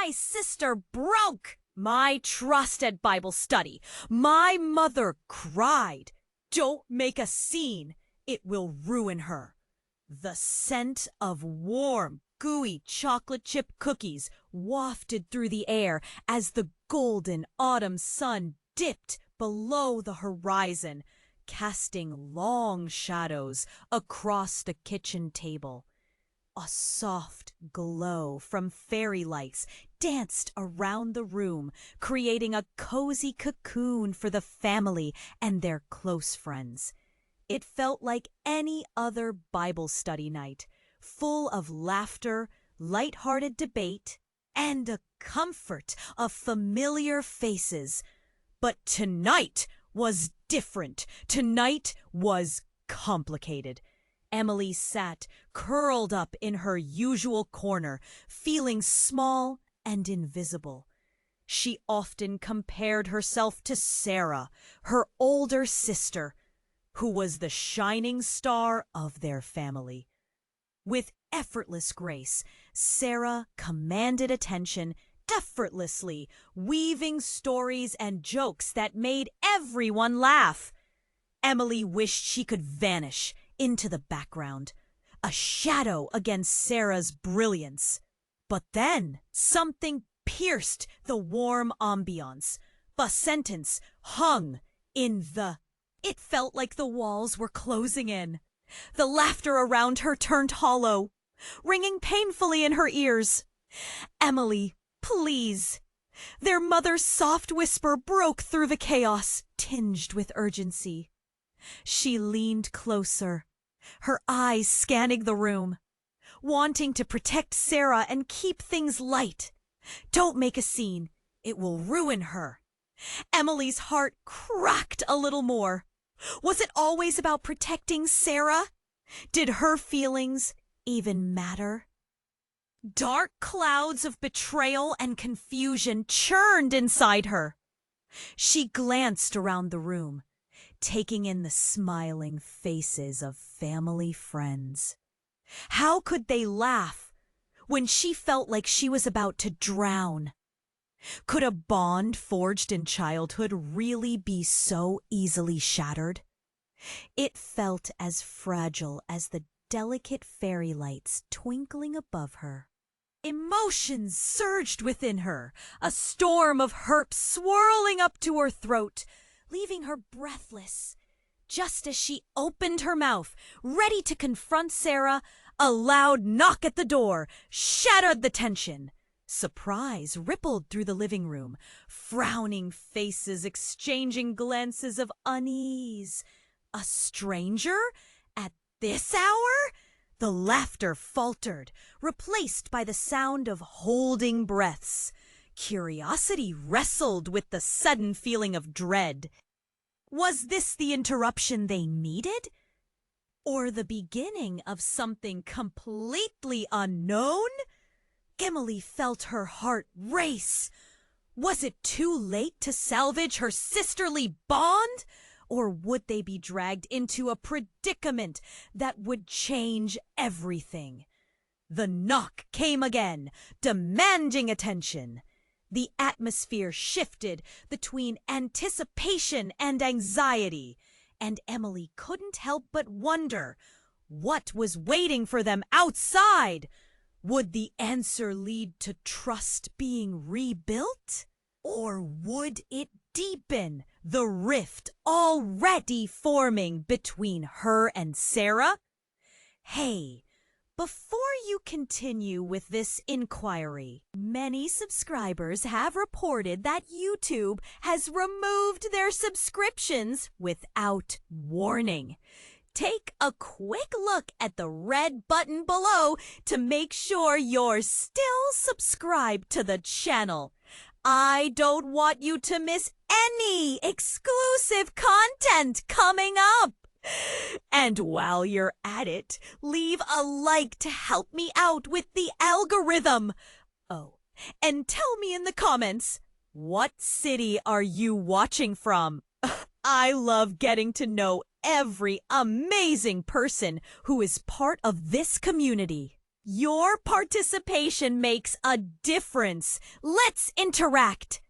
my sister broke my trust at Bible study. My mother cried. Don't make a scene. It will ruin her. The scent of warm, gooey chocolate chip cookies wafted through the air as the golden autumn sun dipped below the horizon, casting long shadows across the kitchen table. A soft glow from fairy lights danced around the room, creating a cozy cocoon for the family and their close friends. It felt like any other Bible study night, full of laughter, light-hearted debate, and a comfort of familiar faces. But tonight was different. Tonight was complicated. Emily sat curled up in her usual corner, feeling small and invisible. She often compared herself to Sarah, her older sister, who was the shining star of their family. With effortless grace, Sarah commanded attention effortlessly, weaving stories and jokes that made everyone laugh. Emily wished she could vanish into the background, a shadow against Sarah's brilliance. But then something pierced the warm ambiance. A sentence hung in the... It felt like the walls were closing in. The laughter around her turned hollow, ringing painfully in her ears. "Emily, please." Their mother's soft whisper broke through the chaos, tinged with urgency. She leaned closer, her eyes scanning the room, wanting to protect Sarah and keep things light. Don't make a scene. It will ruin her. Emily's heart cracked a little more. Was it always about protecting Sarah? Did her feelings even matter? Dark clouds of betrayal and confusion churned inside her. She glanced around the room, taking in the smiling faces of family friends. How could they laugh when she felt like she was about to drown? Could a bond forged in childhood really be so easily shattered? It felt as fragile as the delicate fairy lights twinkling above her. Emotions surged within her, a storm of hurt swirling up to her throat, leaving her breathless. Just as she opened her mouth, ready to confront Sarah, a loud knock at the door shattered the tension. Surprise rippled through the living room, frowning faces exchanging glances of unease. A stranger? At this hour? The laughter faltered, replaced by the sound of holding breaths. Curiosity wrestled with the sudden feeling of dread. Was this the interruption they needed? Or the beginning of something completely unknown? Emily felt her heart race. Was it too late to salvage her sisterly bond? Or would they be dragged into a predicament that would change everything? The knock came again, demanding attention. The atmosphere shifted between anticipation and anxiety, and Emily couldn't help but wonder what was waiting for them outside. Would the answer lead to trust being rebuilt? Or would it deepen the rift already forming between her and Sarah? Hey, before you continue with this inquiry, many subscribers have reported that YouTube has removed their subscriptions without warning. Take a quick look at the red button below to make sure you're still subscribed to the channel. I don't want you to miss any exclusive content coming up. And while you're at it, leave a like to help me out with the algorithm. Oh, and tell me in the comments, what city are you watching from? I love getting to know every amazing person who is part of this community. Your participation makes a difference. Let's interact.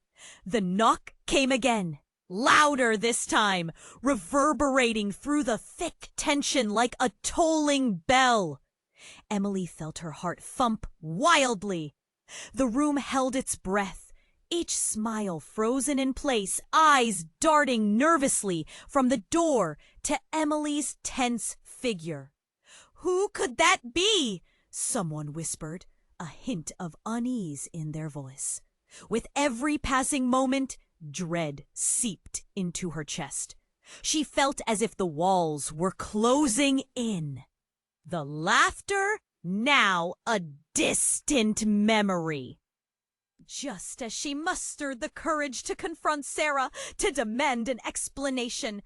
The knock came again, louder this time, reverberating through the thick tension like a tolling bell. Emily felt her heart thump wildly. The room held its breath, each smile frozen in place, eyes darting nervously from the door to Emily's tense figure. Who could that be? Someone whispered, a hint of unease in their voice. With every passing moment, dread seeped into her chest. She felt as if the walls were closing in. The laughter, now a distant memory. Just as she mustered the courage to confront Sarah, to demand an explanation,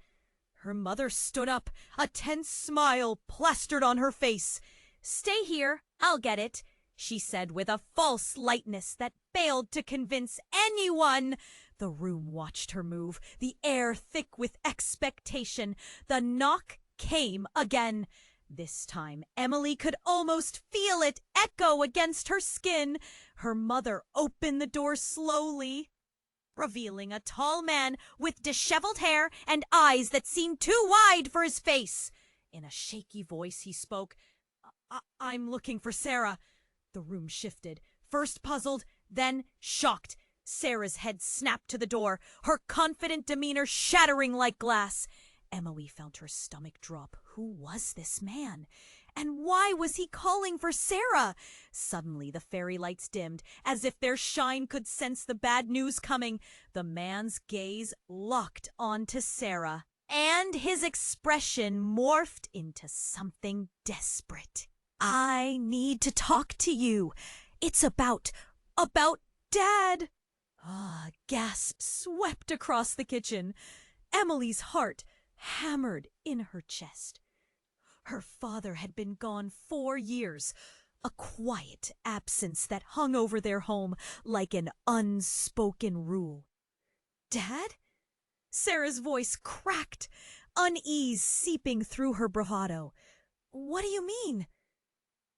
her mother stood up, a tense smile plastered on her face. "Stay here, I'll get it," she said with a false lightness that failed to convince anyone. The room watched her move, the air thick with expectation. The knock came again. This time, Emily could almost feel it echo against her skin. Her mother opened the door slowly, revealing a tall man with disheveled hair and eyes that seemed too wide for his face. In a shaky voice, he spoke. I'm looking for Sarah." The room shifted, first puzzled, then shocked. Sarah's head snapped to the door, her confident demeanor shattering like glass. Emily felt her stomach drop. Who was this man? And why was he calling for Sarah? Suddenly the fairy lights dimmed, as if their shine could sense the bad news coming. The man's gaze locked onto Sarah, and his expression morphed into something desperate. "I need to talk to you. It's about Dad." Gasps swept across the kitchen. Emily's heart hammered in her chest. Her father had been gone 4 years, a quiet absence that hung over their home like an unspoken rule. "Dad?" Sarah's voice cracked, unease seeping through her bravado. "What do you mean?"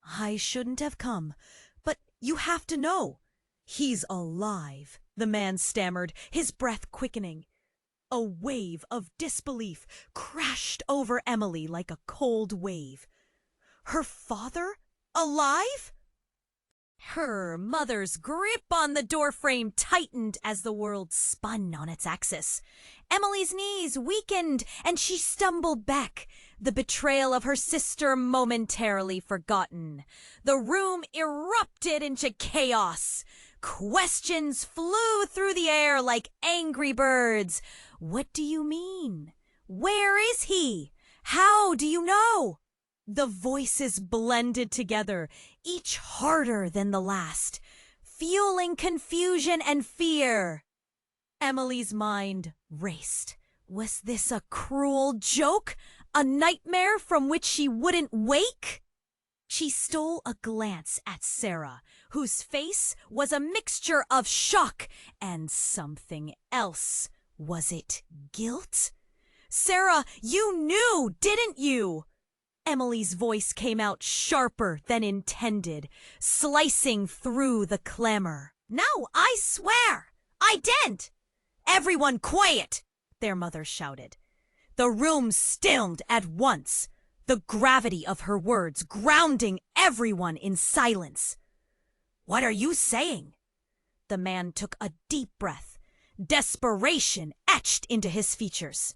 "I shouldn't have come, but you have to know. He's alive," the man stammered, his breath quickening. A wave of disbelief crashed over Emily like a cold wave. Her father? Alive? Her mother's grip on the doorframe tightened as the world spun on its axis. Emily's knees weakened and she stumbled back, the betrayal of her sister momentarily forgotten. The room erupted into chaos. Questions flew through the air like angry birds. "What do you mean? Where is he? How do you know?" The voices blended together, each harder than the last, fueling confusion and fear. Emily's mind raced. Was this a cruel joke? A nightmare from which she wouldn't wake? She stole a glance at Sarah, whose face was a mixture of shock and something else. Was it guilt? "Sarah, you knew, didn't you?" Emily's voice came out sharper than intended, slicing through the clamor. "No, I swear, I didn't." "Everyone quiet," their mother shouted. The room stilled at once, the gravity of her words grounding everyone in silence. "What are you saying?" The man took a deep breath, desperation etched into his features.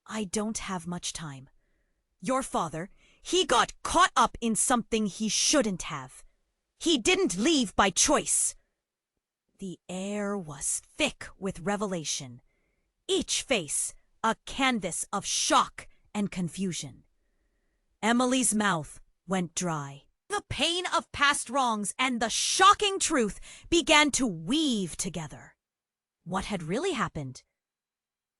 "I don't have much time. Your father, he got caught up in something he shouldn't have. He didn't leave by choice." The air was thick with revelation, each face a canvas of shock and confusion. Emily's mouth went dry. The pain of past wrongs and the shocking truth began to weave together. What had really happened?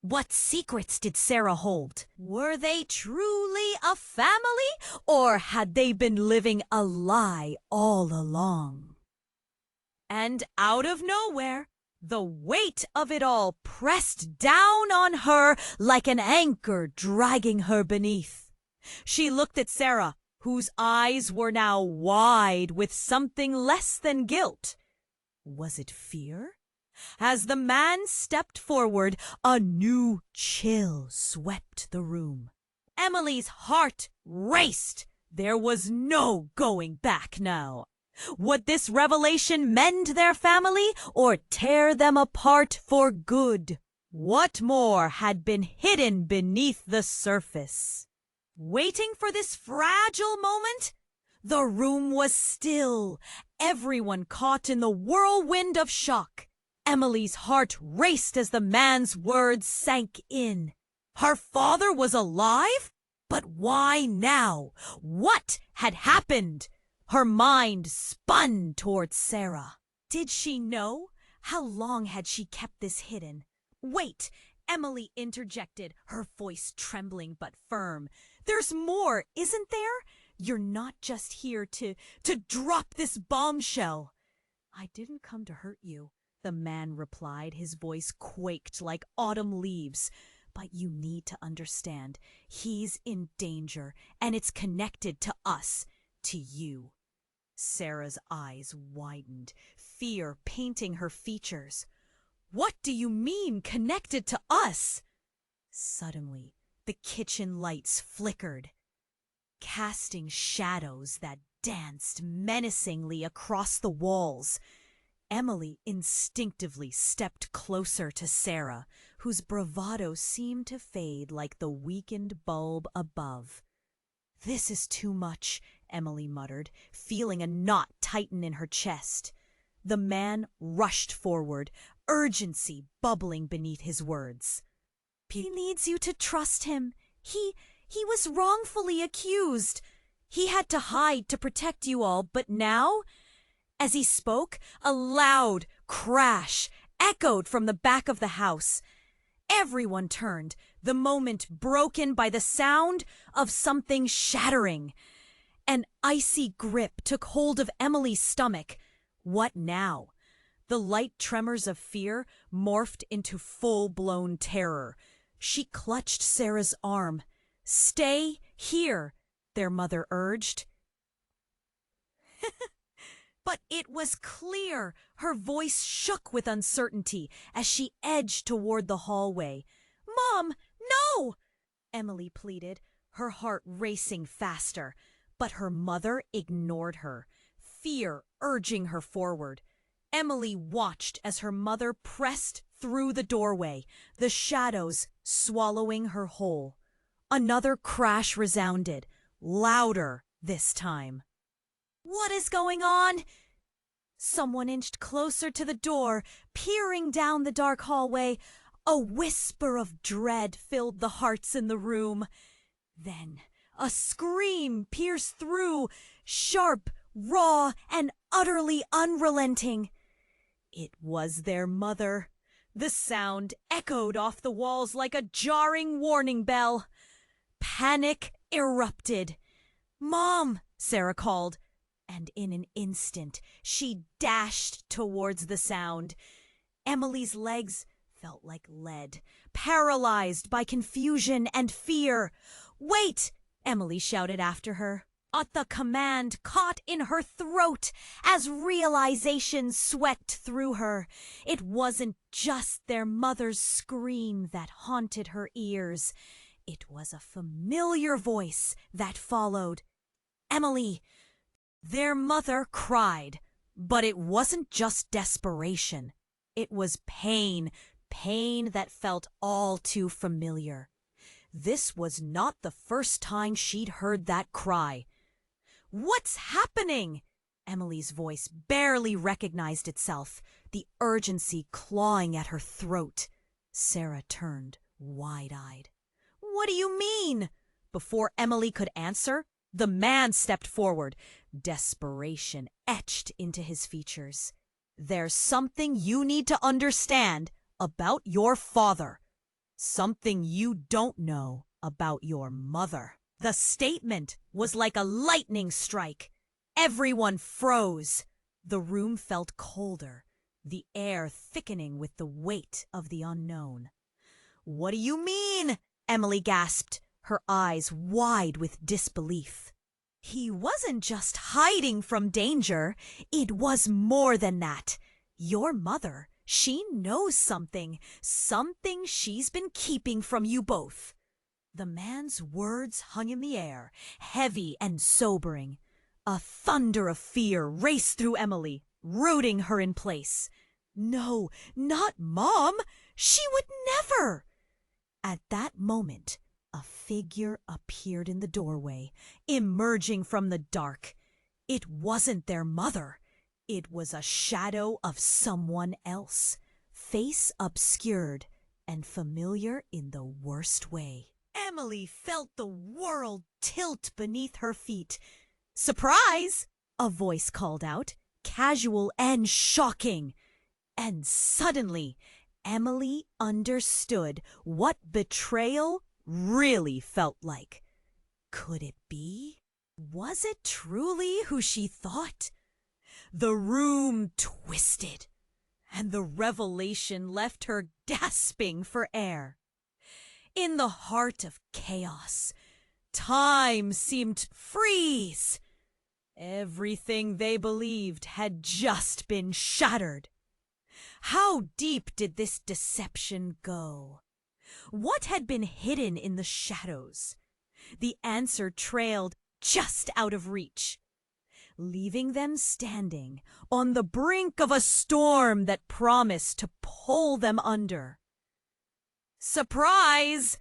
What secrets did Sarah hold? Were they truly a family, or had they been living a lie all along? And out of nowhere, the weight of it all pressed down on her like an anchor dragging her beneath. She looked at Sarah, whose eyes were now wide with something less than guilt. Was it fear? As the man stepped forward, a new chill swept the room. Emily's heart raced. There was no going back now. Would this revelation mend their family or tear them apart for good? What more had been hidden beneath the surface? Waiting for this fragile moment? The room was still, everyone caught in the whirlwind of shock. Emily's heart raced as the man's words sank in. Her father was alive? But why now? What had happened? Her mind spun towards Sarah. Did she know? How long had she kept this hidden? Wait, Emily interjected, her voice trembling but firm. There's more, isn't there? You're not just here to drop this bombshell. I didn't come to hurt you, the man replied. His voice quaked like autumn leaves. But you need to understand, he's in danger, and it's connected to us, to you. Sarah's eyes widened, fear painting her features. What do you mean, connected to us? Suddenly, the kitchen lights flickered, casting shadows that danced menacingly across the walls. Emily instinctively stepped closer to Sarah, whose bravado seemed to fade like the weakened bulb above. This is too much, Emily muttered, feeling a knot tighten in her chest. The man rushed forward, urgency bubbling beneath his words. He needs you to trust him. He was wrongfully accused. He had to hide to protect you all, but now? As he spoke, a loud crash echoed from the back of the house. Everyone turned, the moment broken by the sound of something shattering. An icy grip took hold of Emily's stomach. What now? The light tremors of fear morphed into full-blown terror. She clutched Sarah's arm. Stay here, their mother urged. But it was clear. Her voice shook with uncertainty as she edged toward the hallway. Mom, no! Emily pleaded, her heart racing faster. But her mother ignored her, fear urging her forward. Emily watched as her mother pressed through the doorway, the shadows swallowing her whole. Another crash resounded, louder this time. What is going on? Someone inched closer to the door, peering down the dark hallway. A whisper of dread filled the hearts in the room. Then a scream pierced through, sharp, raw, and utterly unrelenting. It was their mother. The sound echoed off the walls like a jarring warning bell. Panic erupted. Mom, Sarah called, and in an instant she dashed towards the sound. Emily's legs felt like lead, paralyzed by confusion and fear. Wait! Emily shouted after her. At the command caught in her throat as realization swept through her. It wasn't just their mother's scream that haunted her ears. It was a familiar voice that followed. Emily! Their mother cried, but it wasn't just desperation. It was pain, pain that felt all too familiar. This was not the first time she'd heard that cry. What's happening? Emily's voice barely recognized itself, the urgency clawing at her throat. Sarah turned, wide-eyed. What do you mean? Before Emily could answer, the man stepped forward, desperation etched into his features. There's something you need to understand about your father. Something you don't know about your mother. The statement was like a lightning strike. Everyone froze. The room felt colder, the air thickening with the weight of the unknown. What do you mean? Emily gasped, her eyes wide with disbelief. He wasn't just hiding from danger. It was more than that. Your mother, she knows something. Something she's been keeping from you both. The man's words hung in the air, heavy and sobering. A thunder of fear raced through Emily, rooting her in place. No, not Mom! She would never! At that moment, a figure appeared in the doorway, emerging from the dark. It wasn't their mother. It was a shadow of someone else, face obscured and familiar in the worst way. Emily felt the world tilt beneath her feet. "Surprise!" a voice called out, casual and shocking. And suddenly, Emily understood what betrayal really felt like. Could it be? Was it truly who she thought? The room twisted, and the revelation left her gasping for air. In the heart of chaos, time seemed to freeze. Everything they believed had just been shattered. How deep did this deception go? What had been hidden in the shadows? The answer trailed just out of reach, leaving them standing on the brink of a storm that promised to pull them under. "Surprise!"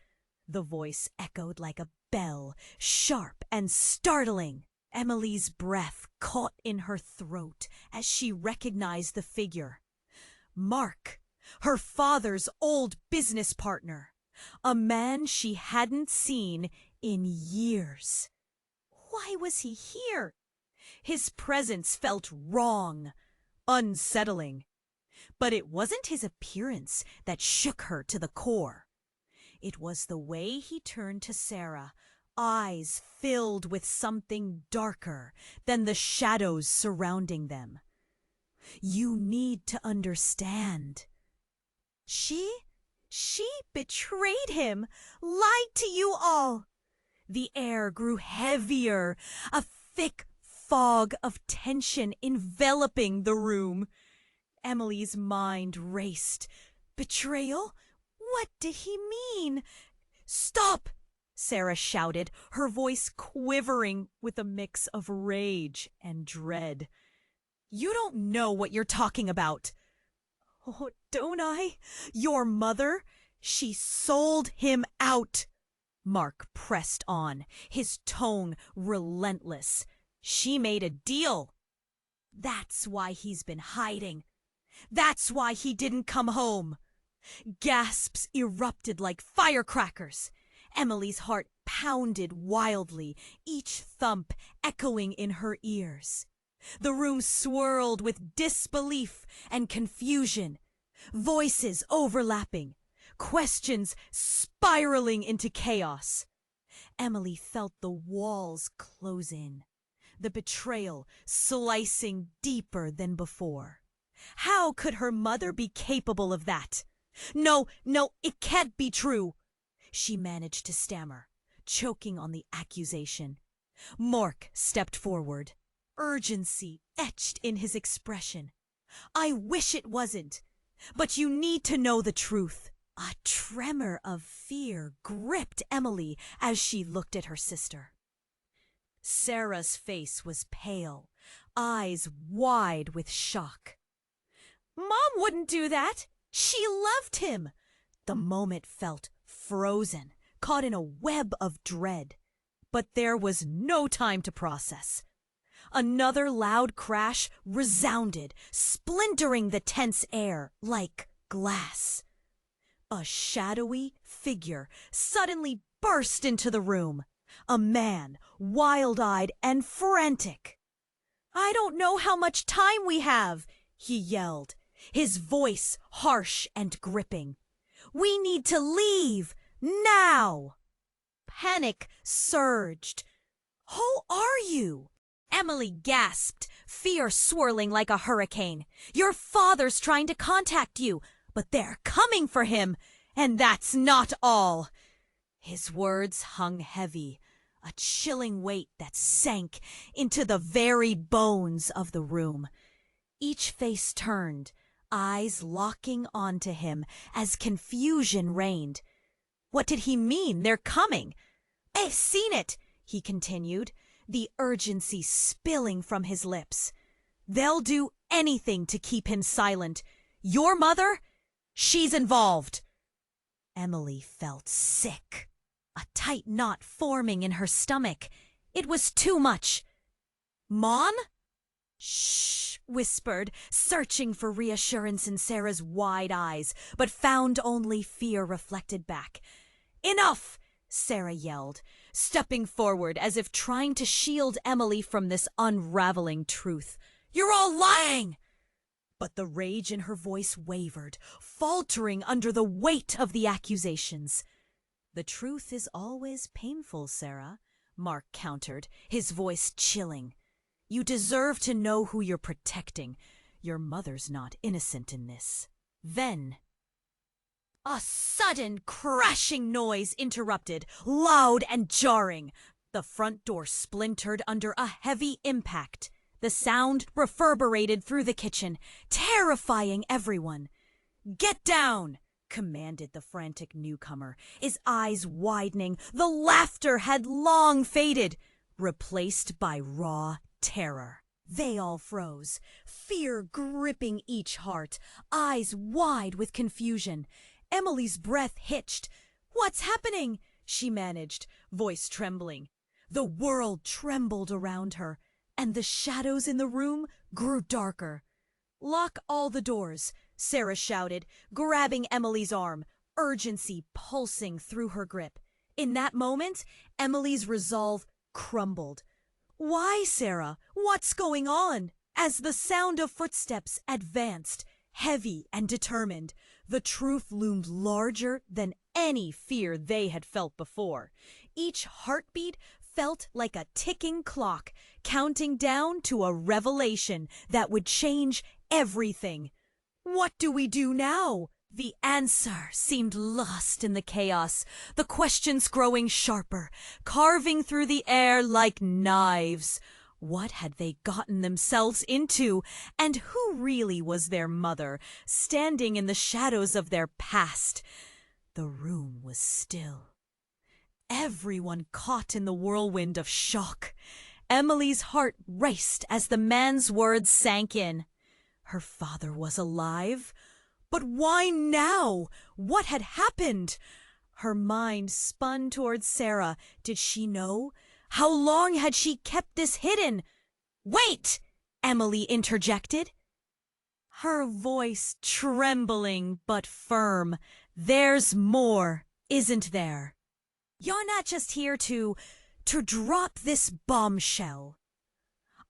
the voice echoed like a bell, sharp and startling. Emily's breath caught in her throat as she recognized the figure. Mark, her father's old business partner, a man she hadn't seen in years. Why was he here? His presence felt wrong, unsettling. But it wasn't his appearance that shook her to the core. It was the way he turned to Sarah, eyes filled with something darker than the shadows surrounding them. "You need to understand. She betrayed him, lied to you all." The air grew heavier, a thick fog of tension enveloping the room. Emily's mind raced. Betrayal? What did he mean? "Stop!" Sarah shouted, her voice quivering with a mix of rage and dread. "You don't know what you're talking about." "Oh, don't I? Your mother, she sold him out." Mark pressed on, his tone relentless. "She made a deal. That's why he's been hiding. That's why he didn't come home." Gasps erupted like firecrackers. Emily's heart pounded wildly, each thump echoing in her ears. The room swirled with disbelief and confusion, voices overlapping, questions spiraling into chaos. Emily felt the walls close in, the betrayal slicing deeper than before. How could her mother be capable of that? No, it can't be true," she managed to stammer, choking on the accusation. Mark stepped forward, urgency etched in his expression. "I wish it wasn't, but you need to know the truth." A tremor of fear gripped Emily as she looked at her sister. Sarah's face was pale, eyes wide with shock. "Mom wouldn't do that. She loved him." The moment felt frozen, caught in a web of dread. But there was no time to process. Another loud crash resounded, splintering the tense air like glass. A shadowy figure suddenly burst into the room. A man, wild-eyed and frantic. "I don't know how much time we have," he yelled, his voice harsh and gripping. "We need to leave, now!" Panic surged. "Who are you?" Emily gasped, fear swirling like a hurricane. "Your father's trying to contact you, but they're coming for him, and that's not all." His words hung heavy, a chilling weight that sank into the very bones of the room. Each face turned, eyes locking onto him as confusion reigned. What did he mean? They're coming. I've seen it, he continued, the urgency spilling from his lips. They'll do anything to keep him silent. Your mother? She's involved. Emily felt sick, a tight knot forming in her stomach. It was too much. Mom? Shh, whispered, searching for reassurance in Sarah's wide eyes, but found only fear reflected back. Enough! Sarah yelled, stepping forward as if trying to shield Emily from this unraveling truth. You're all lying! But the rage in her voice wavered, faltering under the weight of the accusations. The truth is always painful, Sarah, Mark countered, his voice chilling. You deserve to know who you're protecting. Your mother's not innocent in this. Then a sudden crashing noise interrupted, loud and jarring. The front door splintered under a heavy impact. The sound reverberated through the kitchen, terrifying everyone. Get down, commanded the frantic newcomer, his eyes widening. The laughter had long faded, replaced by raw terror. They all froze, fear gripping each heart, eyes wide with confusion. Emily's breath hitched. What's happening? She managed, voice trembling. The world trembled around her, and the shadows in the room grew darker. Lock all the doors, Sarah shouted, grabbing Emily's arm, urgency pulsing through her grip. In that moment, Emily's resolve crumbled. Why, Sarah? What's going on? As the sound of footsteps advanced, heavy and determined, the truth loomed larger than any fear they had felt before. Each heartbeat felt like a ticking clock, counting down to a revelation that would change everything. What do we do now? The answer seemed lost in the chaos, the questions growing sharper, carving through the air like knives. What had they gotten themselves into? And who really was their mother, standing in the shadows of their past? The room was still. Everyone caught in the whirlwind of shock. Emily's heart raced as the man's words sank in. Her father was alive. But why now? What had happened? Her mind spun towards Sarah. Did she know? How long had she kept this hidden? Wait! Emily interjected, her voice trembling but firm. There's more, isn't there? You're not just here to drop this bombshell.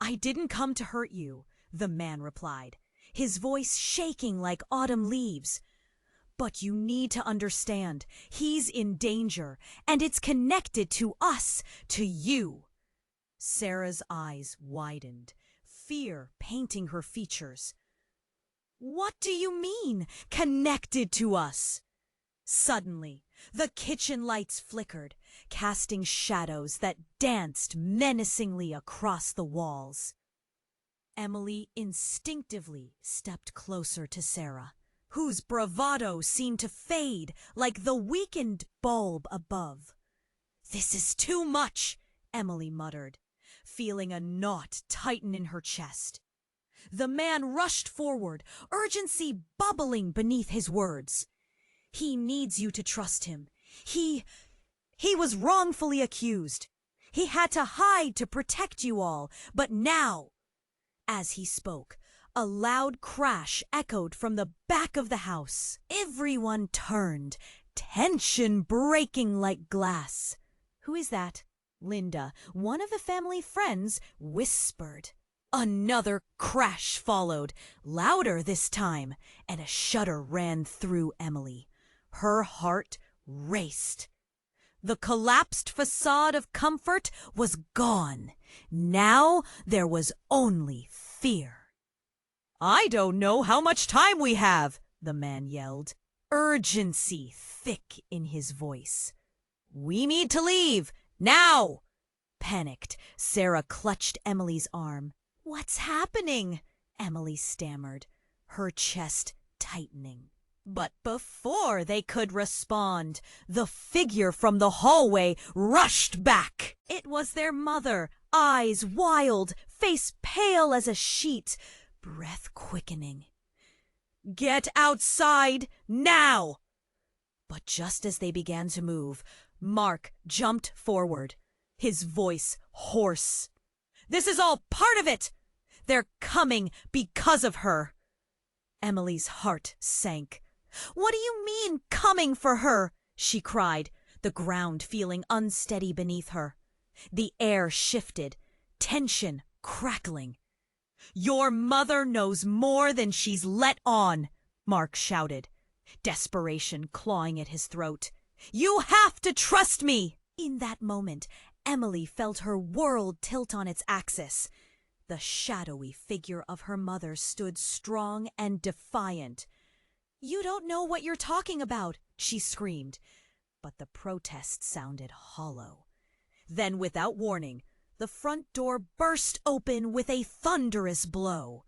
I didn't come to hurt you, the man replied, his voice shaking like autumn leaves. But you need to understand, he's in danger, and it's connected to us, to you. Sarah's eyes widened, fear painting her features. What do you mean, connected to us? Suddenly, the kitchen lights flickered, casting shadows that danced menacingly across the walls. Emily instinctively stepped closer to Sarah, whose bravado seemed to fade like the weakened bulb above. This is too much, Emily muttered, feeling a knot tighten in her chest. The man rushed forward, urgency bubbling beneath his words. He needs you to trust him. He was wrongfully accused. He had to hide to protect you all, but now... As he spoke, a loud crash echoed from the back of the house. Everyone turned, tension breaking like glass. Who is that? Linda, one of the family friends, whispered. Another crash followed, louder this time, and a shudder ran through Emily. Her heart raced. The collapsed facade of comfort was gone. Now there was only fear. I don't know how much time we have, the man yelled, urgency thick in his voice. We need to leave, now! Panicked, Sarah clutched Emily's arm. "What's happening?" Emily stammered, her chest tightening. But before they could respond, the figure from the hallway rushed back. It was their mother, eyes wild, face pale as a sheet, breath quickening. "Get outside, now!" But just as they began to move, Mark jumped forward, his voice hoarse. "This is all part of it! They're coming because of her!" Emily's heart sank. "What do you mean, coming for her?" she cried, the ground feeling unsteady beneath her. The air shifted, tension crackling. "Your mother knows more than she's let on," Mark shouted, desperation clawing at his throat. "You have to trust me!" In that moment, Emily felt her world tilt on its axis. The shadowy figure of her mother stood strong and defiant. "You don't know what you're talking about," she screamed. But the protest sounded hollow. Then, without warning, the front door burst open with a thunderous blow.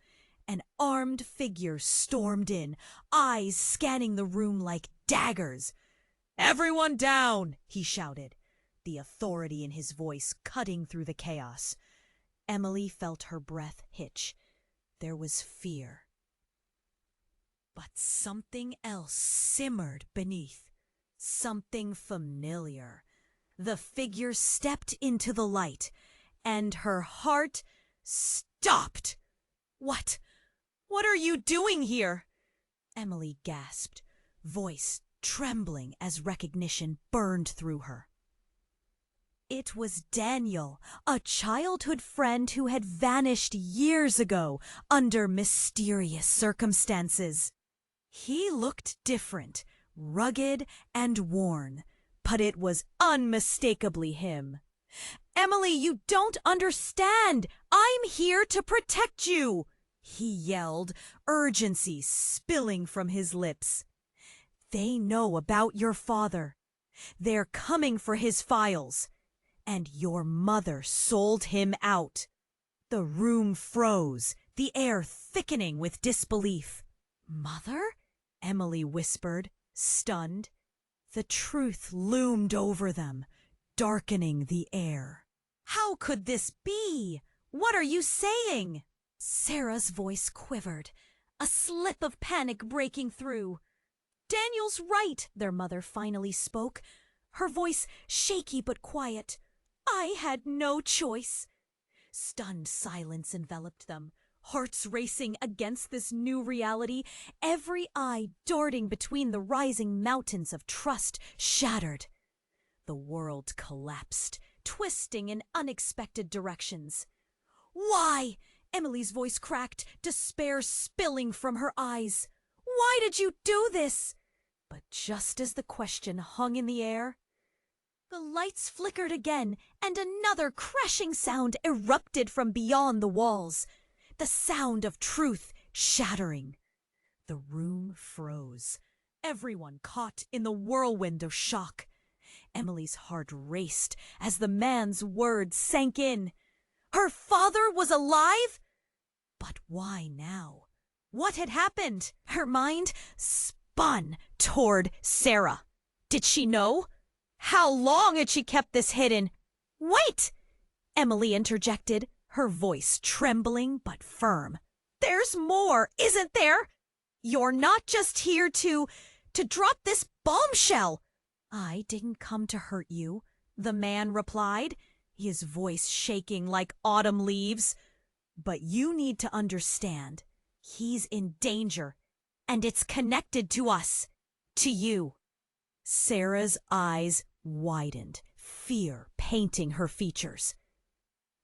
An armed figure stormed in, eyes scanning the room like daggers. "Everyone down!" he shouted, the authority in his voice cutting through the chaos. Emily felt her breath hitch. There was fear. But something else simmered beneath. Something familiar. The figure stepped into the light, and her heart stopped. What are you doing here?" Emily gasped, voice trembling as recognition burned through her. It was Daniel, a childhood friend who had vanished years ago under mysterious circumstances. He looked different, rugged and worn, but it was unmistakably him. "Emily, you don't understand! I'm here to protect you!" he yelled, urgency spilling from his lips. "They know about your father. They're coming for his files. And your mother sold him out." The room froze, the air thickening with disbelief. "Mother?" Emily whispered, stunned. The truth loomed over them, darkening the air. "How could this be? What are you saying?" Sarah's voice quivered, a slip of panic breaking through. "Daniel's right," their mother finally spoke, her voice shaky but quiet. "I had no choice." Stunned silence enveloped them, hearts racing against this new reality, every eye darting between the rising mountains of trust shattered. The world collapsed, twisting in unexpected directions. "Why?" Emily's voice cracked, despair spilling from her eyes. "Why did you do this?" But just as the question hung in the air, the lights flickered again, and another crashing sound erupted from beyond the walls. The sound of truth shattering. The room froze, everyone caught in the whirlwind of shock. Emily's heart raced as the man's words sank in. Her father was alive? But why now? What had happened? Her mind spun toward Sarah. Did she know? How long had she kept this hidden? "Wait!" Emily interjected, her voice trembling but firm. "There's more, isn't there? You're not just here to drop this bombshell." "I didn't come to hurt you," the man replied, his voice shaking like autumn leaves. "But you need to understand, he's in danger, and it's connected to us, to you." Sarah's eyes widened, fear painting her features.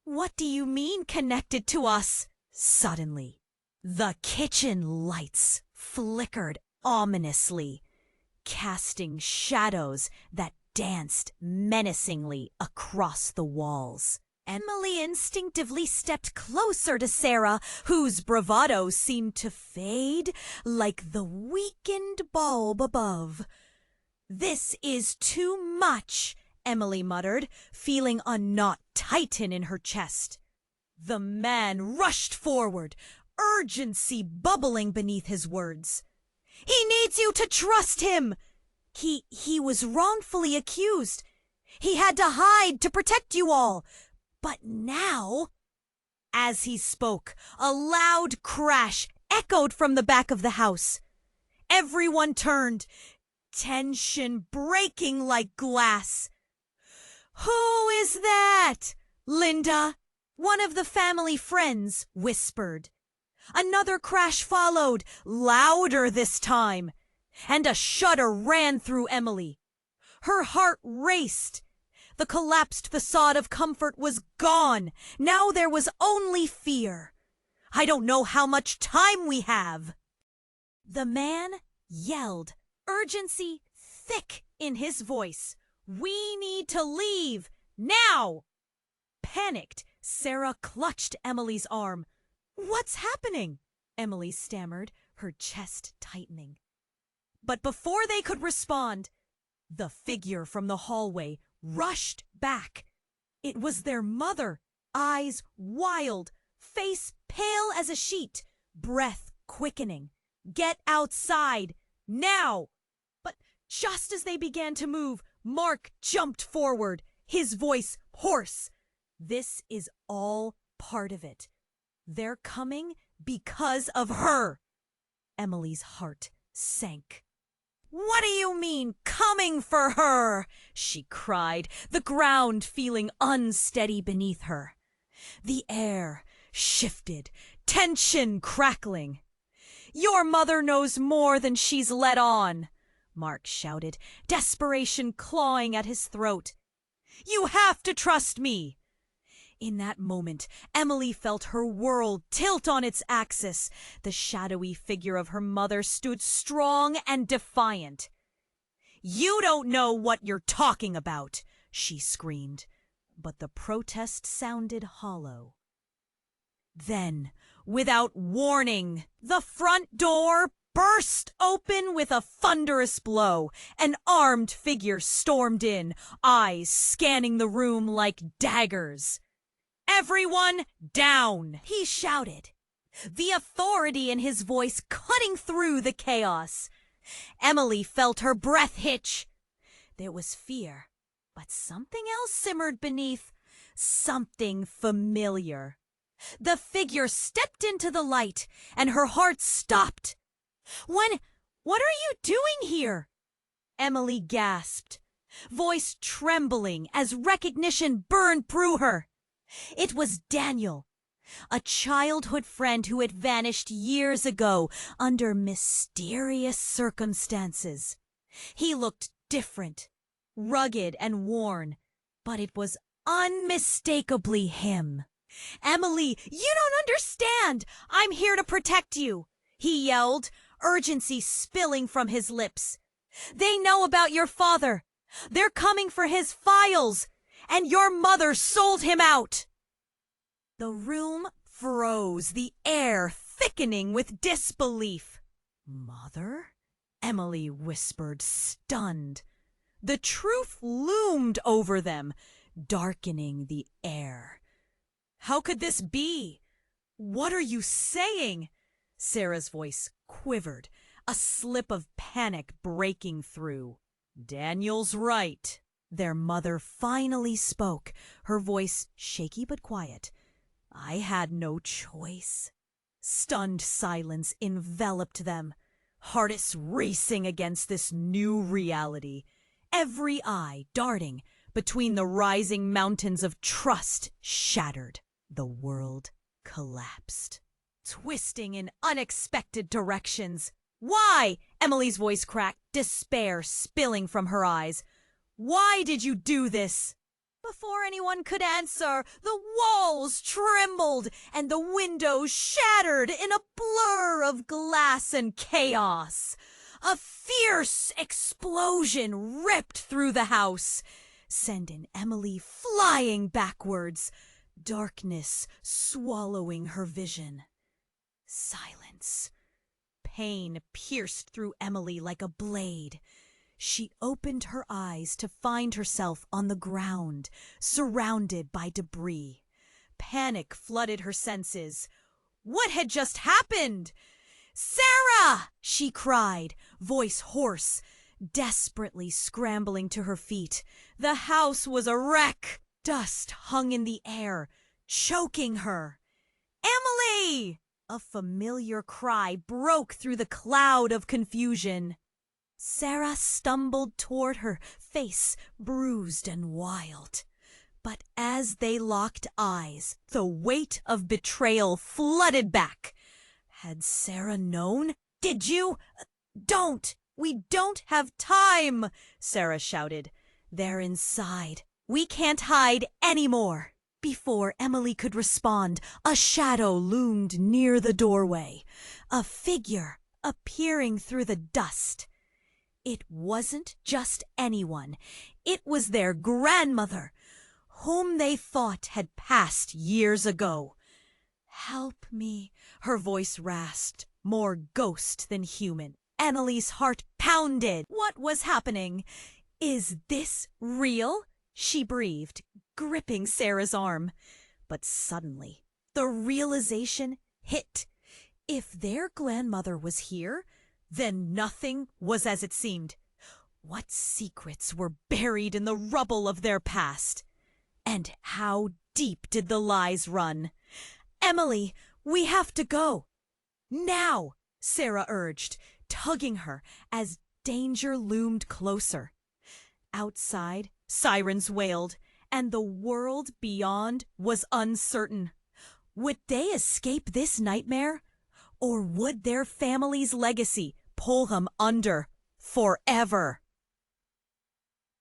"What do you mean, connected to us?" Suddenly, the kitchen lights flickered ominously, casting shadows that danced menacingly across the walls. Emily instinctively stepped closer to Sarah, whose bravado seemed to fade like the weakened bulb above. "This is too much," Emily muttered, feeling a knot tighten in her chest. The man rushed forward, urgency bubbling beneath his words. He needs you to trust him. He was wrongfully accused. He had to hide to protect you all. But now... As he spoke, a loud crash echoed from the back of the house. Everyone turned, tension breaking like glass. "Who is that, Linda?" one of the family friends whispered. Another crash followed, louder this time, and a shudder ran through Emily. Her heart raced. The collapsed facade of comfort was gone. Now there was only fear. "I don't know how much time we have." The man yelled, urgency thick in his voice. "We need to leave, now!" Panicked, Sarah clutched Emily's arm. "What's happening?" Emily stammered, her chest tightening. But before they could respond, the figure from the hallway rushed back. It was their mother, eyes wild, face pale as a sheet, breath quickening. "Get outside, now!" But just as they began to move, Mark jumped forward, his voice hoarse. "This is all part of it. They're coming because of her." Emily's heart sank. "What do you mean, coming for her?" she cried, the ground feeling unsteady beneath her. The air shifted, tension crackling. "Your mother knows more than she's let on," Mark shouted, desperation clawing at his throat. "You have to trust me." In that moment, Emily felt her world tilt on its axis. The shadowy figure of her mother stood strong and defiant. "You don't know what you're talking about," she screamed, but the protest sounded hollow. Then, without warning, the front door burst open with a thunderous blow. An armed figure stormed in, eyes scanning the room like daggers. "Everyone down!" he shouted, the authority in his voice cutting through the chaos. Emily felt her breath hitch. There was fear, but something else simmered beneath, something familiar. The figure stepped into the light, and her heart stopped. What are you doing here?" Emily gasped, voice trembling as recognition burned through her. It was Daniel, a childhood friend who had vanished years ago under mysterious circumstances. He looked different, rugged and worn, but it was unmistakably him. "Emily, you don't understand! I'm here to protect you!" he yelled, urgency spilling from his lips. "They know about your father. They're coming for his files. And your mother sold him out." The room froze, the air thickening with disbelief. "Mother?" Emily whispered, stunned. The truth loomed over them, darkening the air. "How could this be? What are you saying?" Sarah's voice quivered, a slip of panic breaking through. "Daniel's right." Their mother finally spoke, her voice shaky but quiet. "I had no choice." Stunned silence enveloped them, hearts racing against this new reality, every eye darting between the rising mountains of trust shattered. The world collapsed, twisting in unexpected directions. "Why?" Emily's voice cracked, despair spilling from her eyes. "Why did you do this?" Before anyone could answer, the walls trembled and the windows shattered in a blur of glass and chaos. A fierce explosion ripped through the house, sending Emily flying backwards, darkness swallowing her vision. Silence. Pain pierced through Emily like a blade. She opened her eyes to find herself on the ground, surrounded by debris. Panic flooded her senses. What had just happened? "Sarah!" she cried, voice hoarse, desperately scrambling to her feet. The house was a wreck. Dust hung in the air, choking her. "Emily!" A familiar cry broke through the cloud of confusion. Sarah stumbled toward her, face bruised and wild. But as they locked eyes, the weight of betrayal flooded back. Had Sarah known? "Did you? Don't! We don't have time!" Sarah shouted. "They're inside. We can't hide anymore." Before Emily could respond, a shadow loomed near the doorway, a figure appearing through the dust. It wasn't just anyone. It was their grandmother, whom they thought had passed years ago. "Help me," her voice rasped, more ghost than human. Emily's heart pounded. What was happening? "Is this real?" she breathed, gripping Sarah's arm. But suddenly, the realization hit. If their grandmother was here, then nothing was as it seemed. What secrets were buried in the rubble of their past? And how deep did the lies run? "Emily, we have to go." "Now," Sarah urged, tugging her as danger loomed closer. Outside, sirens wailed, and the world beyond was uncertain. Would they escape this nightmare? Or would their family's legacy pull them under forever?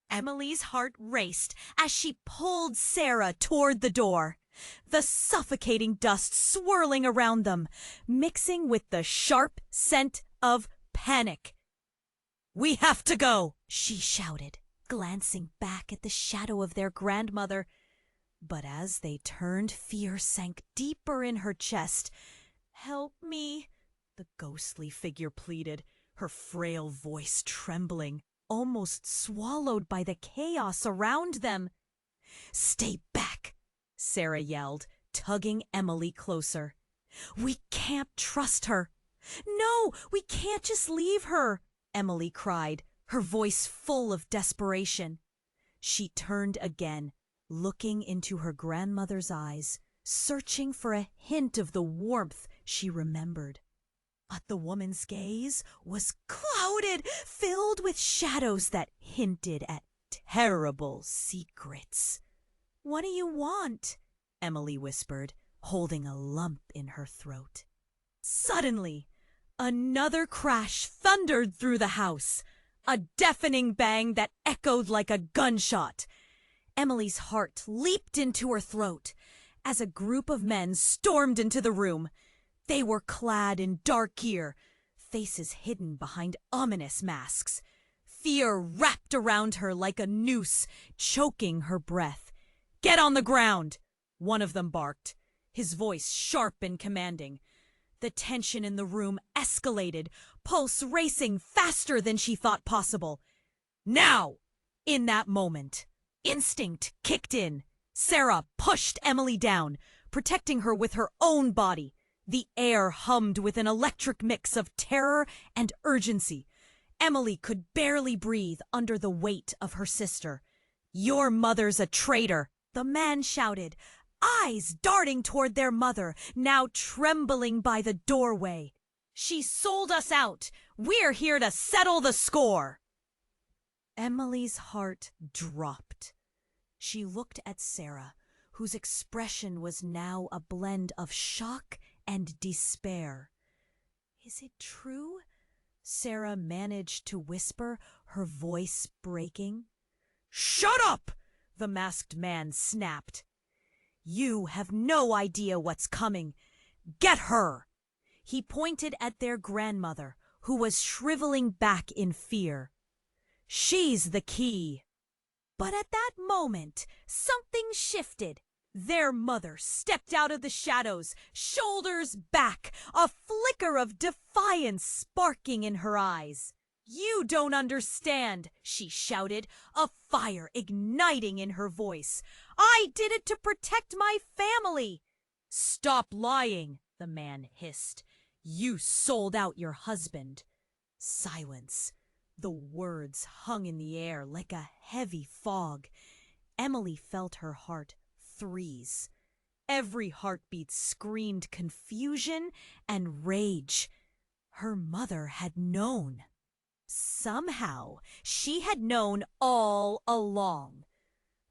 Emily's heart raced as she pulled Sarah toward the door, the suffocating dust swirling around them, mixing with the sharp scent of panic. "We have to go," she shouted, glancing back at the shadow of their grandmother. But as they turned, fear sank deeper in her chest. "Help me," the ghostly figure pleaded, her frail voice trembling, almost swallowed by the chaos around them. "Stay back," Sarah yelled, tugging Emily closer. "We can't trust her." "No, we can't just leave her," Emily cried, her voice full of desperation. She turned again, looking into her grandmother's eyes, searching for a hint of the warmth she remembered. But the woman's gaze was clouded, filled with shadows that hinted at terrible secrets. "What do you want?" Emily whispered, holding a lump in her throat. Suddenly, another crash thundered through the house, a deafening bang that echoed like a gunshot. Emily's heart leaped into her throat as a group of men stormed into the room. They were clad in dark gear, faces hidden behind ominous masks. Fear wrapped around her like a noose, choking her breath. "Get on the ground!" one of them barked, his voice sharp and commanding. The tension in the room escalated, pulse racing faster than she thought possible. Now! In that moment, instinct kicked in. Sarah pushed Emily down, protecting her with her own body. The air hummed with an electric mix of terror and urgency. Emily could barely breathe under the weight of her sister. "Your mother's a traitor," the man shouted, eyes darting toward their mother, now trembling by the doorway. "She sold us out. We're here to settle the score." Emily's heart dropped. She looked at Sarah, whose expression was now a blend of shock and despair. "Is it true?" Sarah managed to whisper, her voice breaking. "Shut up!" the masked man snapped. "You have no idea what's coming. Get her!" He pointed at their grandmother, who was shriveling back in fear. "She's the key." But at that moment, something shifted. Their mother stepped out of the shadows, shoulders back, a flicker of defiance sparking in her eyes. You don't understand, she shouted, a fire igniting in her voice. I did it to protect my family. Stop lying, the man hissed. You sold out your husband. Silence. The words hung in the air like a heavy fog. Emily felt her heart freeze. Every heartbeat screamed confusion and rage. Her mother had known. Somehow, she had known all along.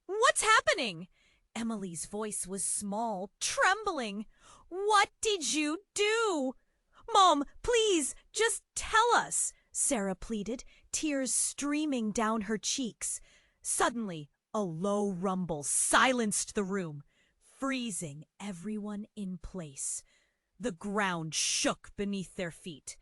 What's happening? Emily's voice was small, trembling. What did you do? Mom, please, just tell us, Sarah pleaded, tears streaming down her cheeks. Suddenly, a low rumble silenced the room, freezing everyone in place. The ground shook beneath their feet.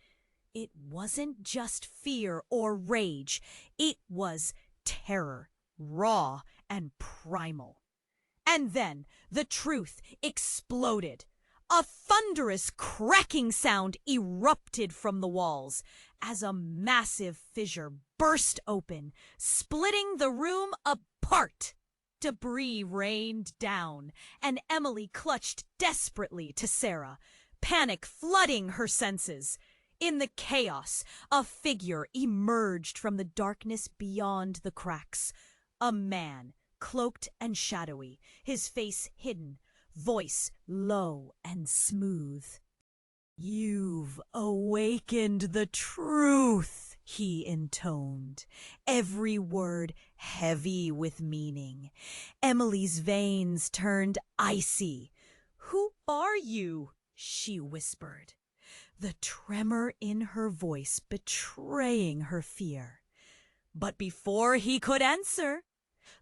It wasn't just fear or rage. It was terror, raw and primal. And then the truth exploded. A thunderous cracking sound erupted from the walls as a massive fissure burst open, splitting the room apart. Debris rained down, and Emily clutched desperately to Sarah, panic flooding her senses. In the chaos, a figure emerged from the darkness beyond the cracks. A man, cloaked and shadowy, his face hidden, voice low and smooth. You've awakened the truth, he intoned, every word heavy with meaning. Emily's veins turned icy. Who are you? She whispered, the tremor in her voice betraying her fear. But before he could answer,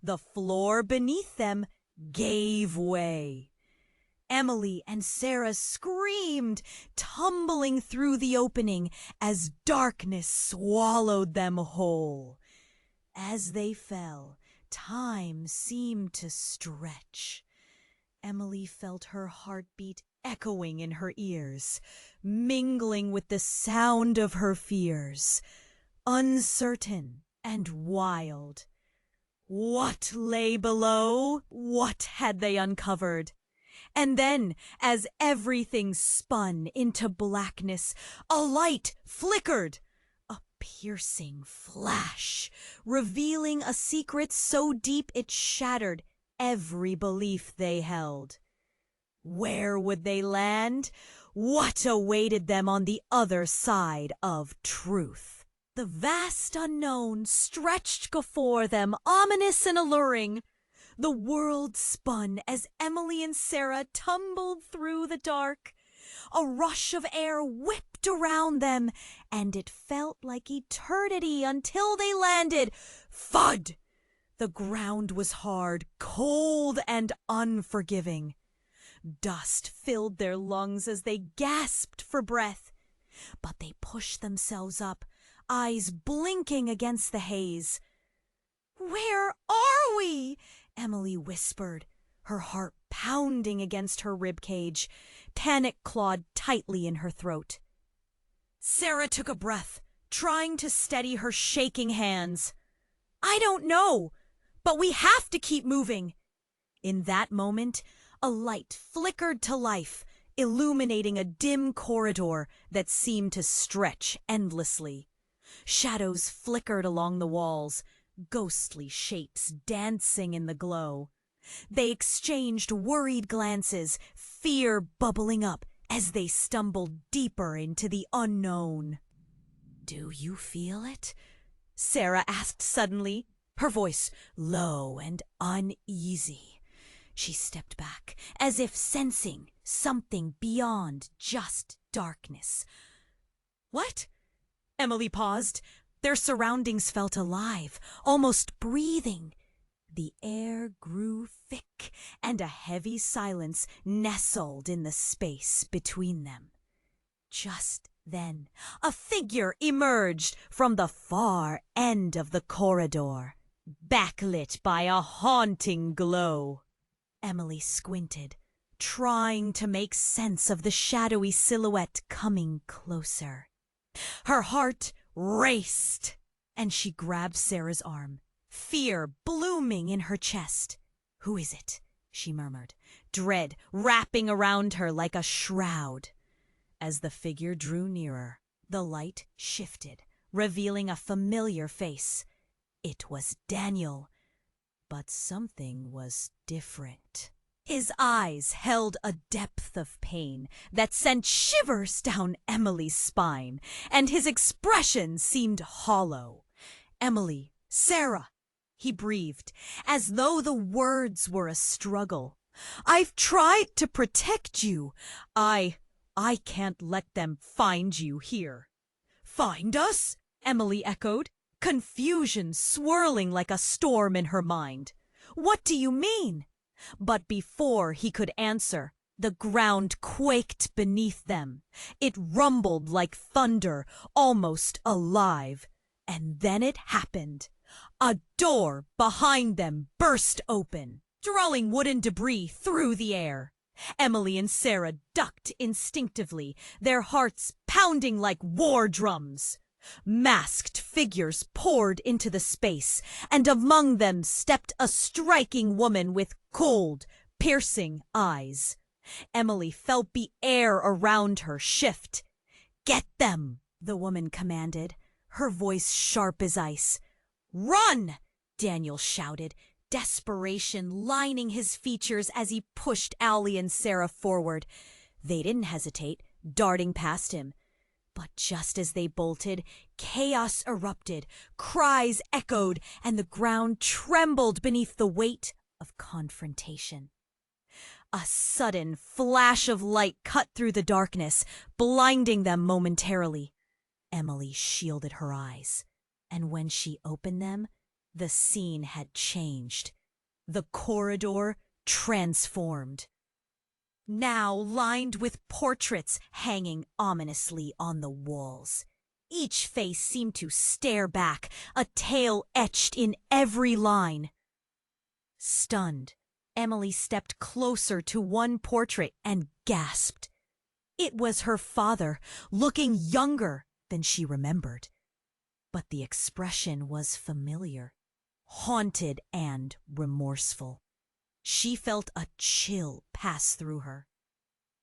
the floor beneath them gave way. Emily and Sarah screamed, tumbling through the opening as darkness swallowed them whole. As they fell, time seemed to stretch. Emily felt her heartbeat echoing in her ears, mingling with the sound of her fears, uncertain and wild. What lay below? What had they uncovered? And then, as everything spun into blackness, a light flickered, a piercing flash, revealing a secret so deep it shattered every belief they held. Where would they land? What awaited them on the other side of truth? The vast unknown stretched before them, ominous and alluring. The world spun as Emily and Sarah tumbled through the dark. A rush of air whipped around them, and it felt like eternity until they landed. Thud! The ground was hard, cold, and unforgiving. Dust filled their lungs as they gasped for breath. But they pushed themselves up, eyes blinking against the haze. "Where are we?" Emily whispered, her heart pounding against her ribcage. Panic clawed tightly in her throat. Sarah took a breath, trying to steady her shaking hands. "I don't know, but we have to keep moving." In that moment, a light flickered to life, illuminating a dim corridor that seemed to stretch endlessly. Shadows flickered along the walls, ghostly shapes dancing in the glow. They exchanged worried glances, fear bubbling up as they stumbled deeper into the unknown. "Do you feel it?" Sarah asked suddenly, her voice low and uneasy. She stepped back, as if sensing something beyond just darkness. "What?" Emily paused. Their surroundings felt alive, almost breathing. The air grew thick, and a heavy silence nestled in the space between them. Just then, a figure emerged from the far end of the corridor, backlit by a haunting glow. Emily squinted, trying to make sense of the shadowy silhouette coming closer. Her heart raced, and she grabbed Sarah's arm, fear blooming in her chest. "Who is it?" she murmured, dread wrapping around her like a shroud. As the figure drew nearer, the light shifted, revealing a familiar face. It was Daniel, but something was different. His eyes held a depth of pain that sent shivers down Emily's spine, and his expression seemed hollow. "Emily, Sarah," he breathed, as though the words were a struggle. "I've tried to protect you. I can't let them find you here." "Find us?" Emily echoed, confusion swirling like a storm in her mind. "What do you mean?" But before he could answer, the ground quaked beneath them. It rumbled like thunder, almost alive. And then it happened. A door behind them burst open, throwing wooden debris through the air. Emily and Sarah ducked instinctively, their hearts pounding like war drums. Masked figures poured into the space, and among them stepped a striking woman with cold, piercing eyes. Emily felt the air around her shift. "Get them," the woman commanded, her voice sharp as ice. "Run!" Daniel shouted, desperation lining his features as he pushed Allie and Sarah forward. They didn't hesitate, darting past him. But just as they bolted, chaos erupted, cries echoed, and the ground trembled beneath the weight of confrontation. A sudden flash of light cut through the darkness, blinding them momentarily. Emily shielded her eyes, and when she opened them, the scene had changed. The corridor transformed. Now lined with portraits hanging ominously on the walls. Each face seemed to stare back, a tale etched in every line. Stunned, Emily stepped closer to one portrait and gasped. It was her father, looking younger than she remembered. But the expression was familiar, haunted and remorseful. She felt a chill pass through her.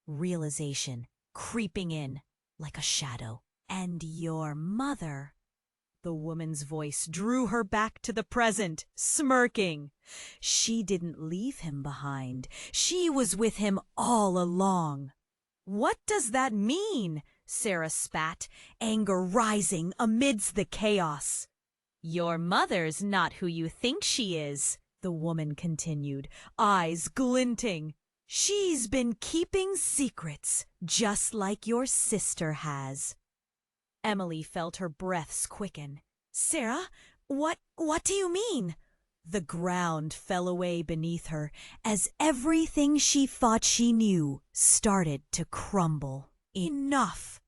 Realization creeping in like a shadow. "And your mother," the woman's voice drew her back to the present, smirking. "She didn't leave him behind. She was with him all along." "What does that mean?" Sarah spat, anger rising amidst the chaos. "Your mother's not who you think she is," the woman continued, eyes glinting. "She's been keeping secrets, just like your sister has." Emily felt her breaths quicken. "Sarah, what do you mean?" The ground fell away beneath her as everything she thought she knew started to crumble. "Enough!"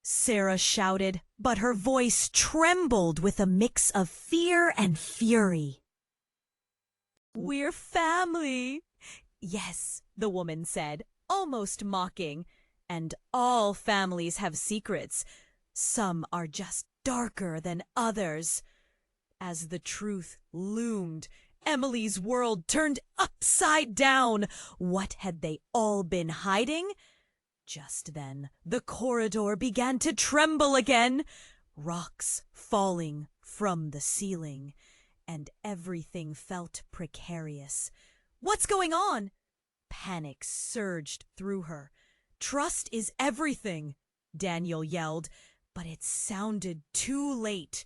Sarah shouted, but her voice trembled with a mix of fear and fury. "We're family." "Yes," the woman said, almost mocking. "And all families have secrets. Some are just darker than others." As the truth loomed, Emily's world turned upside down. What had they all been hiding? Just then, the corridor began to tremble again, rocks falling from the ceiling, and everything felt precarious. "What's going on?" Panic surged through her. "Trust is everything," Daniel yelled, but it sounded too late.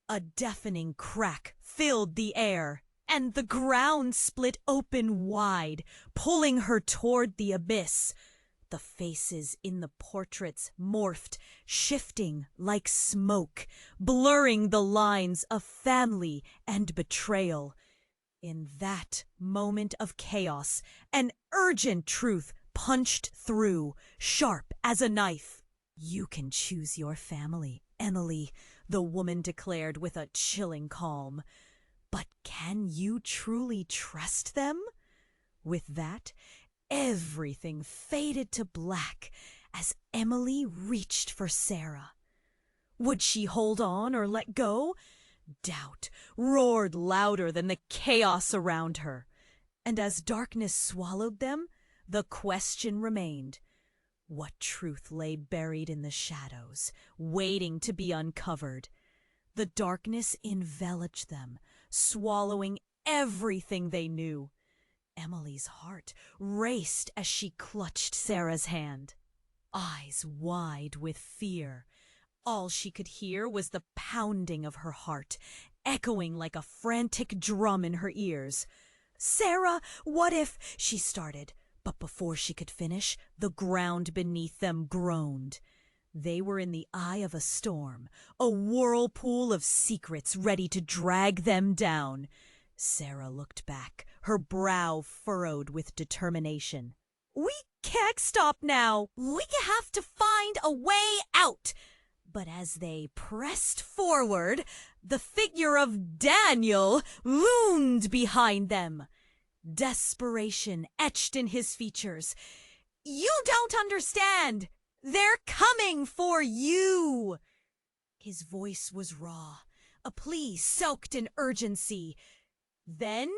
A deafening crack filled the air, and the ground split open wide, pulling her toward the abyss. The faces in the portraits morphed, shifting like smoke, blurring the lines of family and betrayal. In that moment of chaos, an urgent truth punched through, sharp as a knife. "You can choose your family, Emily," the woman declared with a chilling calm. "But can you truly trust them?" With that, everything faded to black as Emily reached for Sarah. Would she hold on or let go? Doubt roared louder than the chaos around her. And as darkness swallowed them, the question remained. What truth lay buried in the shadows, waiting to be uncovered? The darkness enveloped them, swallowing everything they knew. Emily's heart raced as she clutched Sarah's hand, eyes wide with fear. All she could hear was the pounding of her heart, echoing like a frantic drum in her ears. "Sarah, what if—" she started, but before she could finish, the ground beneath them groaned. They were in the eye of a storm, a whirlpool of secrets ready to drag them down. Sarah looked back, her brow furrowed with determination. "We can't stop now. We have to find a way out." But as they pressed forward, the figure of Daniel loomed behind them. Desperation etched in his features. "You don't understand. They're coming for you." His voice was raw, a plea soaked in urgency. Then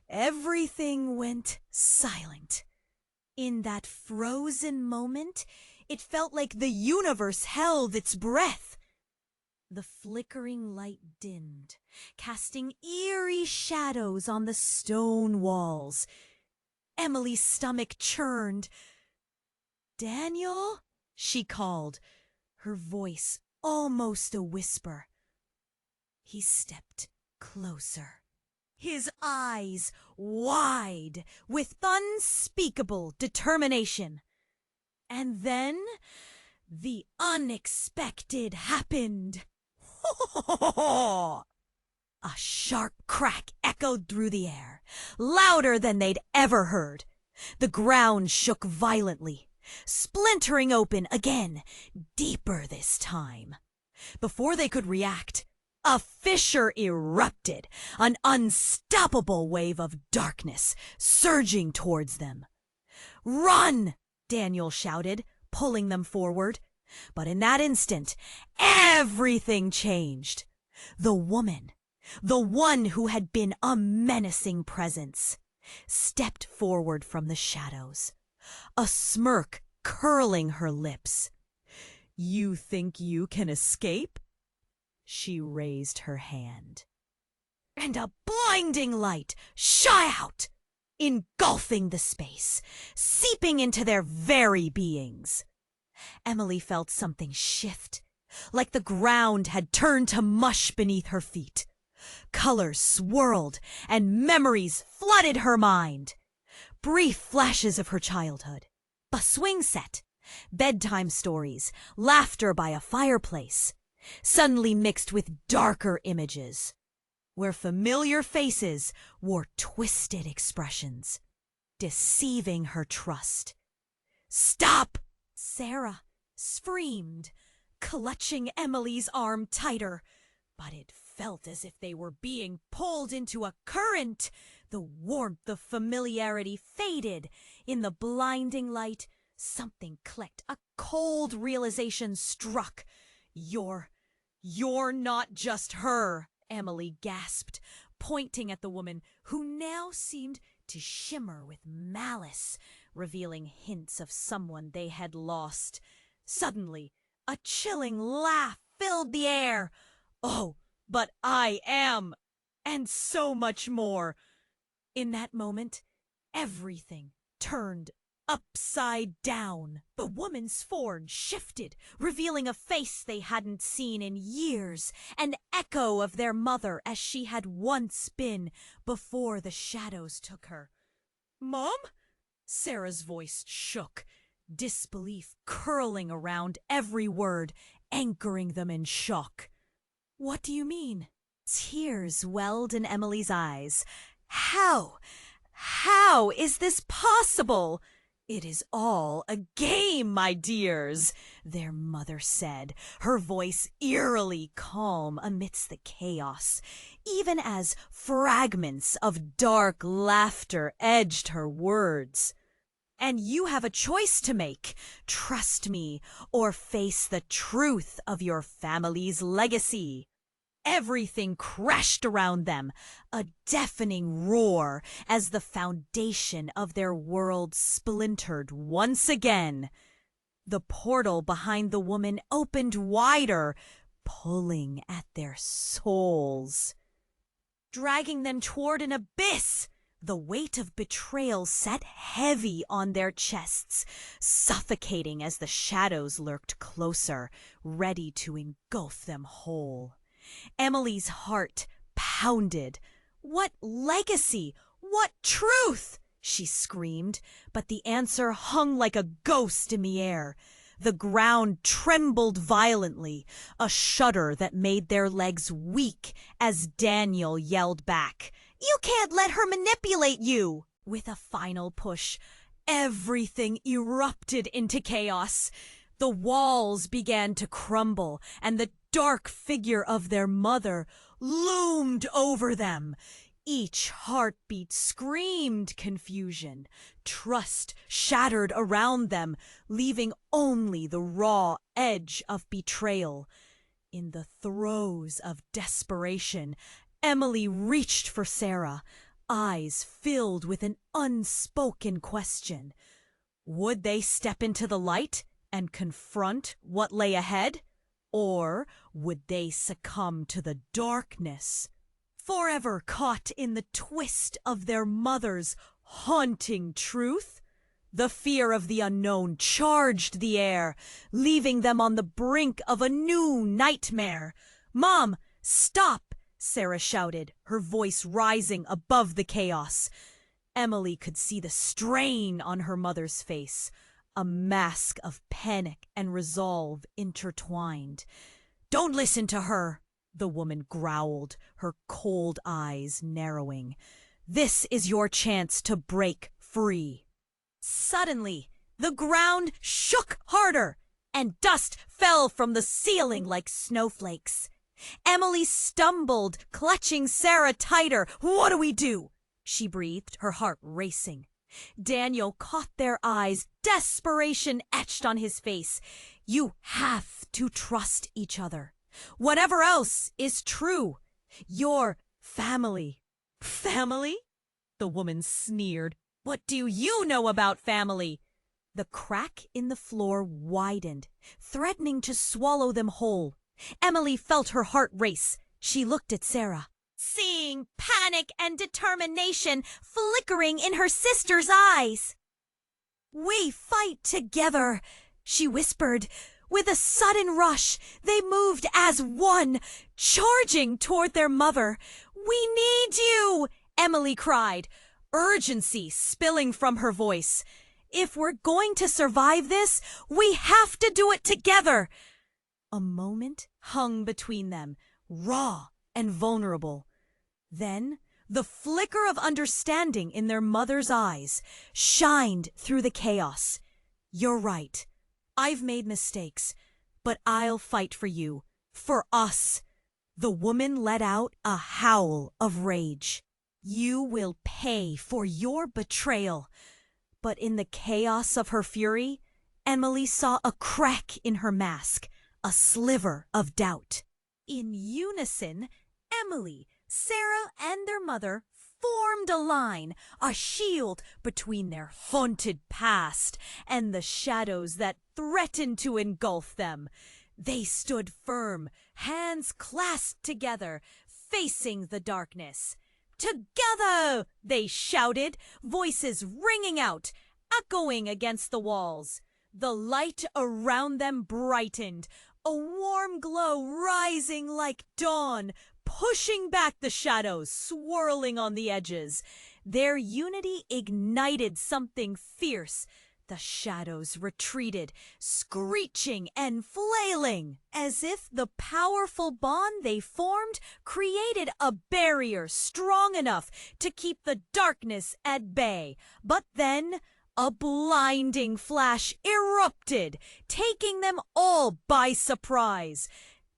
everything went silent. In that frozen moment, it felt like the universe held its breath. The flickering light dimmed, casting eerie shadows on the stone walls. Emily's stomach churned. "Daniel?" she called, her voice almost a whisper. He stepped closer, his eyes wide with unspeakable determination. And then the unexpected happened. A sharp crack echoed through the air, louder than they'd ever heard. The ground shook violently, splintering open again, deeper this time. Before they could react, a fissure erupted, an unstoppable wave of darkness surging towards them. "Run!" Daniel shouted, pulling them forward. But in that instant, everything changed. The woman, the one who had been a menacing presence, stepped forward from the shadows, a smirk curling her lips. "You think you can escape?" She raised her hand, and a blinding light shot out, engulfing the space, seeping into their very beings. Emily felt something shift, like the ground had turned to mush beneath her feet. Colors swirled and memories flooded her mind. Brief flashes of her childhood, a swing set, bedtime stories, laughter by a fireplace, suddenly mixed with darker images, where familiar faces wore twisted expressions, deceiving her trust. "Stop!" Sarah screamed, clutching Emily's arm tighter, but it felt as if they were being pulled into a current. The warmth of familiarity faded. In the blinding light, something clicked. A cold realization struck. You're not just her," Emily gasped, pointing at the woman who now seemed to shimmer with malice, revealing hints of someone they had lost. Suddenly, a chilling laugh filled the air. "Oh, but I am, and so much more." In that moment, everything turned upside down. The woman's form shifted, revealing a face they hadn't seen in years, an echo of their mother as she had once been before the shadows took her. "Mom?" Sarah's voice shook, disbelief curling around every word, anchoring them in shock. "What do you mean?" Tears welled in Emily's eyes. How is this possible?" "It is all a game, my dears," their mother said, her voice eerily calm amidst the chaos, even as fragments of dark laughter edged her words. And you have a choice to make. Trust me, or face the truth of your family's legacy. Everything crashed around them, a deafening roar as the foundation of their world splintered once again. The portal behind the woman opened wider, pulling at their souls, dragging them toward an abyss. The weight of betrayal sat heavy on their chests, suffocating as the shadows lurked closer, ready to engulf them whole. Emily's heart pounded. What legacy? What truth? She screamed, but the answer hung like a ghost in the air. The ground trembled violently, a shudder that made their legs weak as Daniel yelled back, "You can't let her manipulate you!" With a final push, everything erupted into chaos. The walls began to crumble, and the dark figure of their mother loomed over them. Each heartbeat screamed confusion. Trust shattered around them, leaving only the raw edge of betrayal. In the throes of desperation, Emily reached for Sarah, eyes filled with an unspoken question. Would they step into the light and confront what lay ahead? Or would they succumb to the darkness, forever caught in the twist of their mother's haunting truth? The fear of the unknown charged the air, leaving them on the brink of a new nightmare. "Mom, stop!" Sarah shouted, her voice rising above the chaos. Emily could see the strain on her mother's face, a mask of panic and resolve intertwined. "Don't listen to her," the woman growled, her cold eyes narrowing. "This is your chance to break free." Suddenly, the ground shook harder, and dust fell from the ceiling like snowflakes. Emily stumbled, clutching Sarah tighter. "What do we do?" she breathed, her heart racing. Daniel caught their eyes, desperation etched on his face. "You have to trust each other. Whatever else is true. Your family." "Family?" the woman sneered. "What do you know about family?" The crack in the floor widened, threatening to swallow them whole. Emily felt her heart race. She looked at Sarah, seeing panic and determination flickering in her sister's eyes. "We fight together," she whispered. With a sudden rush, they moved as one, charging toward their mother. "We need you!" Emily cried, urgency spilling from her voice. "If we're going to survive this, we have to do it together." A moment hung between them, raw and vulnerable. Then the flicker of understanding in their mother's eyes shined through the chaos. "You're right. I've made mistakes, but I'll fight for you, for us." The woman let out a howl of rage. "You will pay for your betrayal." But in the chaos of her fury, Emily saw a crack in her mask, a sliver of doubt. In unison, Emily, Sarah, and their mother formed a line, a shield between their haunted past and the shadows that threatened to engulf them. They stood firm, hands clasped together, facing the darkness. "Together!" they shouted, voices ringing out, echoing against the walls. The light around them brightened, a warm glow rising like dawn, pushing back the shadows, swirling on the edges. Their unity ignited something fierce. The shadows retreated, screeching and flailing, as if the powerful bond they formed created a barrier strong enough to keep the darkness at bay. But then a blinding flash erupted, taking them all by surprise.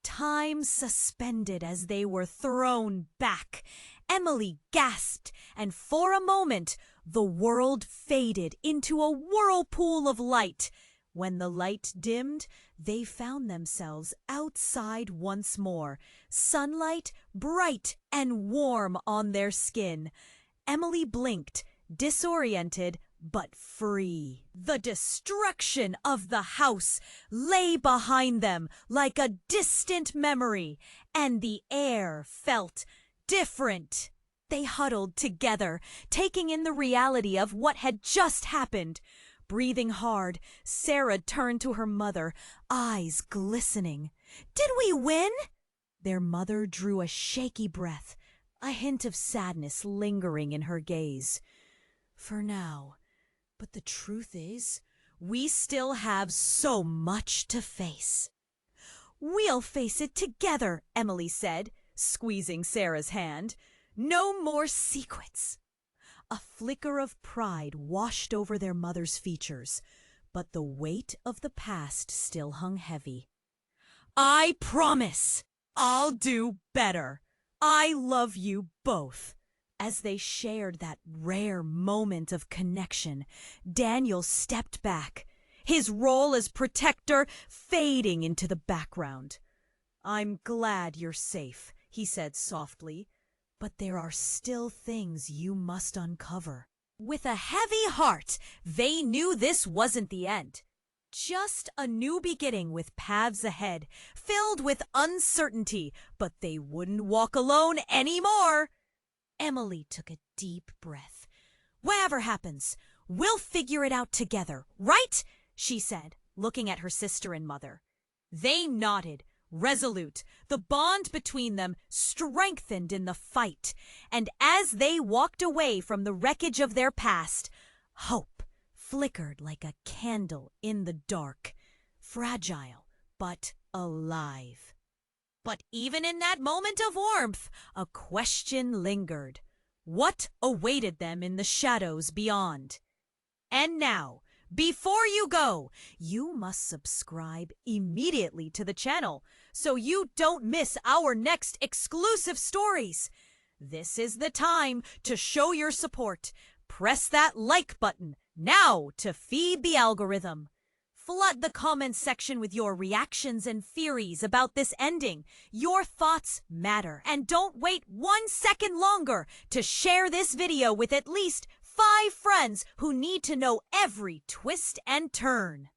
Time suspended as they were thrown back. Emily gasped, and for a moment, The world faded into a whirlpool of light. When the light dimmed, they found themselves outside once more, sunlight bright and warm on their skin. Emily blinked, disoriented but free. The destruction of the house lay behind them like a distant memory, and the air felt different. They huddled together, taking in the reality of what had just happened. Breathing hard, Sarah turned to her mother, eyes glistening. "Did we win?" Their mother drew a shaky breath, a hint of sadness lingering in her gaze. "For now. But the truth is, we still have so much to face." "We'll face it together," Emily said, squeezing Sarah's hand. "No more secrets." A flicker of pride washed over their mother's features, but the weight of the past still hung heavy. "I promise I'll do better. I love you both." As they shared that rare moment of connection, Daniel stepped back, his role as protector fading into the background. "I'm glad you're safe," he said softly. "But there are still things you must uncover." With a heavy heart, they knew this wasn't the end. Just a new beginning with paths ahead, filled with uncertainty, but they wouldn't walk alone anymore. Emily took a deep breath. "Whatever happens, we'll figure it out together, right?" she said, looking at her sister and mother. They nodded, resolute, the bond between them strengthened in the fight. And as they walked away from the wreckage of their past, hope flickered like a candle in the dark, fragile but alive. But even in that moment of warmth, a question lingered. What awaited them in the shadows beyond? And now, before you go, you must subscribe immediately to the channel so you don't miss our next exclusive stories. This is the time to show your support. Press that like button now to feed the algorithm. Flood the comments section with your reactions and theories about this ending. Your thoughts matter. And don't wait 1 second longer to share this video with at least 5 friends who need to know every twist and turn.